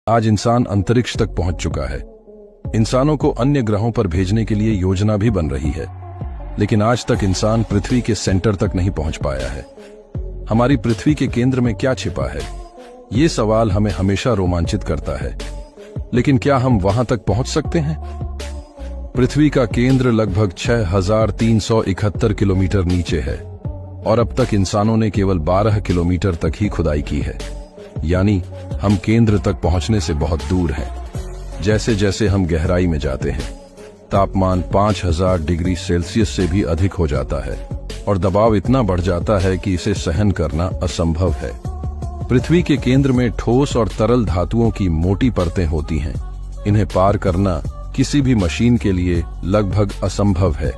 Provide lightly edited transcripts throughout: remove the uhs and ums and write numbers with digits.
आज इंसान अंतरिक्ष तक पहुंच चुका है। इंसानों को अन्य ग्रहों पर भेजने के लिए योजना भी बन रही है, लेकिन आज तक इंसान पृथ्वी के सेंटर तक नहीं पहुंच पाया है। हमारी पृथ्वी के केंद्र में क्या छिपा है, ये सवाल हमें हमेशा रोमांचित करता है। लेकिन क्या हम वहां तक पहुंच सकते हैं? पृथ्वी का केंद्र लगभग 6371 किलोमीटर नीचे है और अब तक इंसानों ने केवल 12 किलोमीटर तक ही खुदाई की है। यानी हम केंद्र तक पहुंचने से बहुत दूर हैं। जैसे जैसे हम गहराई में जाते हैं, तापमान 5000 डिग्री सेल्सियस से भी अधिक हो जाता है और दबाव इतना बढ़ जाता है कि इसे सहन करना असंभव है। पृथ्वी के केंद्र में ठोस और तरल धातुओं की मोटी परतें होती हैं। इन्हें पार करना किसी भी मशीन के लिए लगभग असंभव है।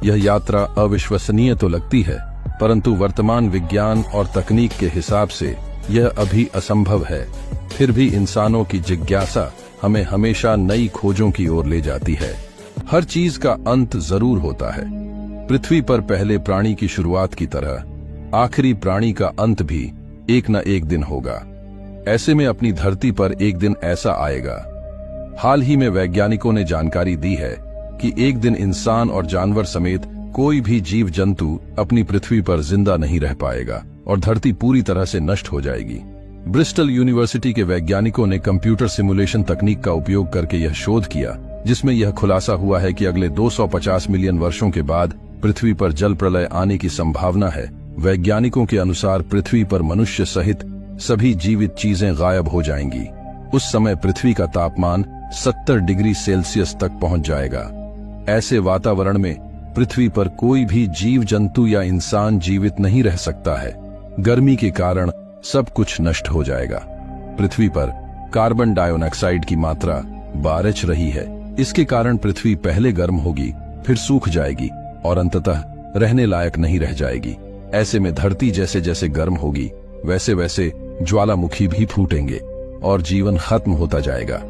यह यात्रा अविश्वसनीय तो लगती है, परंतु वर्तमान विज्ञान और तकनीक के हिसाब से यह अभी असंभव है। फिर भी इंसानों की जिज्ञासा हमें हमेशा नई खोजों की ओर ले जाती है। हर चीज का अंत जरूर होता है। पृथ्वी पर पहले प्राणी की शुरुआत की तरह आखिरी प्राणी का अंत भी एक न एक दिन होगा। ऐसे में अपनी धरती पर एक दिन ऐसा आएगा। हाल ही में वैज्ञानिकों ने जानकारी दी है कि एक दिन इंसान और जानवर समेत कोई भी जीव जंतु अपनी पृथ्वी पर जिंदा नहीं रह पाएगा और धरती पूरी तरह से नष्ट हो जाएगी। ब्रिस्टल यूनिवर्सिटी के वैज्ञानिकों ने कंप्यूटर सिमुलेशन तकनीक का उपयोग करके यह शोध किया, जिसमें यह खुलासा हुआ है कि अगले 250 मिलियन वर्षों के बाद पृथ्वी पर जल प्रलय आने की संभावना है। वैज्ञानिकों के अनुसार पृथ्वी पर मनुष्य सहित सभी जीवित चीजें गायब हो जाएंगी। उस समय पृथ्वी का तापमान 70 डिग्री सेल्सियस तक पहुंच जाएगा। ऐसे वातावरण में पृथ्वी पर कोई भी जीव जंतु या इंसान जीवित नहीं रह सकता है। गर्मी के कारण सब कुछ नष्ट हो जाएगा। पृथ्वी पर कार्बन डाइऑक्साइड की मात्रा बारिश रही है। इसके कारण पृथ्वी पहले गर्म होगी, फिर सूख जाएगी और अंततः रहने लायक नहीं रह जाएगी। ऐसे में धरती जैसे जैसे गर्म होगी, वैसे वैसे ज्वालामुखी भी फूटेंगे और जीवन खत्म होता जाएगा।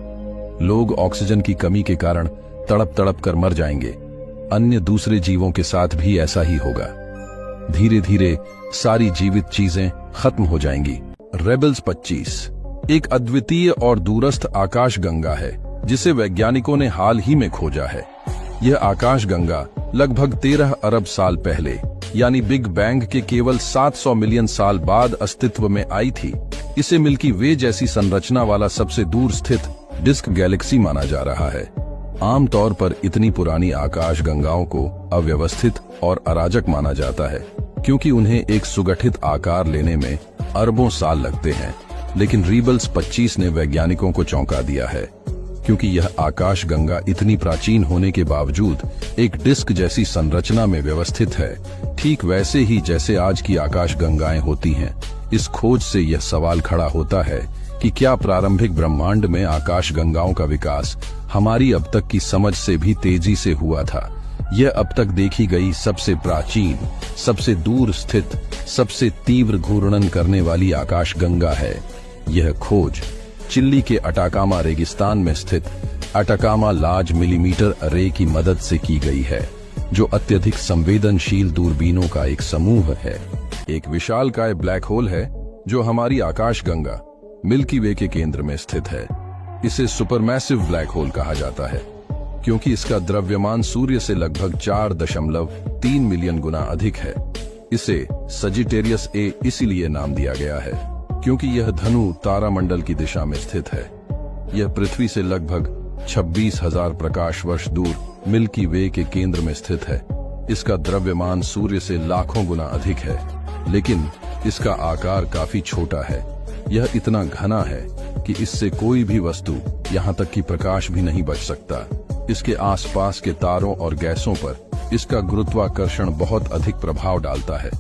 लोग ऑक्सीजन की कमी के कारण तड़प तड़प कर मर जाएंगे। अन्य दूसरे जीवों के साथ भी ऐसा ही होगा। धीरे धीरे सारी जीवित चीजें खत्म हो जाएंगी। रेबल्स 25 एक अद्वितीय और दूरस्थ आकाशगंगा है, जिसे वैज्ञानिकों ने हाल ही में खोजा है। यह आकाशगंगा लगभग 13 अरब साल पहले यानी बिग बैंग के केवल 700 मिलियन साल बाद अस्तित्व में आई थी। इसे मिल्की वे जैसी संरचना वाला सबसे दूर स्थित डिस्क गैलेक्सी माना जा रहा है। आमतौर पर इतनी पुरानी आकाशगंगाओं को अव्यवस्थित और अराजक माना जाता है, क्योंकि उन्हें एक सुगठित आकार लेने में अरबों साल लगते हैं। लेकिन रीबल्स 25 ने वैज्ञानिकों को चौंका दिया है, क्योंकि यह आकाशगंगा इतनी प्राचीन होने के बावजूद एक डिस्क जैसी संरचना में व्यवस्थित है, ठीक वैसे ही जैसे आज की आकाशगंगाएं होती हैं। इस खोज से यह सवाल खड़ा होता है कि क्या प्रारंभिक ब्रह्मांड में आकाशगंगाओं का विकास हमारी अब तक की समझ से भी तेजी से हुआ था? यह अब तक देखी गई सबसे प्राचीन, सबसे दूर स्थित, सबसे तीव्र घूर्णन करने वाली आकाशगंगा है। यह खोज चिली के अटाकामा रेगिस्तान में स्थित अटाकामा लार्ज मिलीमीटर अरे की मदद से की गई है, जो अत्यधिक संवेदनशील दूरबीनों का एक समूह है। एक विशालकाय ब्लैक होल है जो हमारी आकाशगंगा मिल्की वे के केंद्र में स्थित है। इसे सुपरमैसिव ब्लैक होल कहा जाता है, क्योंकि इसका द्रव्यमान सूर्य से लगभग 4.3 मिलियन गुना अधिक है। इसे सजिटेरियस ए इसीलिए नाम दिया गया है, क्योंकि यह धनु तारामंडल की दिशा में स्थित है। यह पृथ्वी से लगभग 26,000 प्रकाश वर्ष दूर मिल्की वे के केंद्र में स्थित है। इसका द्रव्यमान सूर्य से लाखों गुना अधिक है, लेकिन इसका आकार काफी छोटा है। यह इतना घना है कि इससे कोई भी वस्तु, यहाँ तक कि प्रकाश भी नहीं बच सकता। इसके आसपास के तारों और गैसों पर इसका गुरुत्वाकर्षण बहुत अधिक प्रभाव डालता है,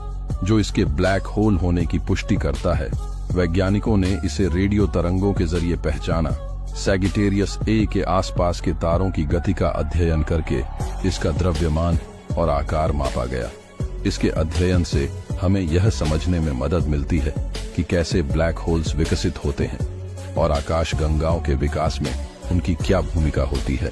जो इसके ब्लैक होल होने की पुष्टि करता है। वैज्ञानिकों ने इसे रेडियो तरंगों के जरिए पहचाना। सैजिटेरियस ए के आसपास के तारों की गति का अध्ययन करके इसका द्रव्यमान और आकार मापा गया। इसके अध्ययन से हमें यह समझने में मदद मिलती है कि कैसे ब्लैक होल्स विकसित होते हैं और आकाशगंगाओं के विकास में उनकी क्या भूमिका होती है।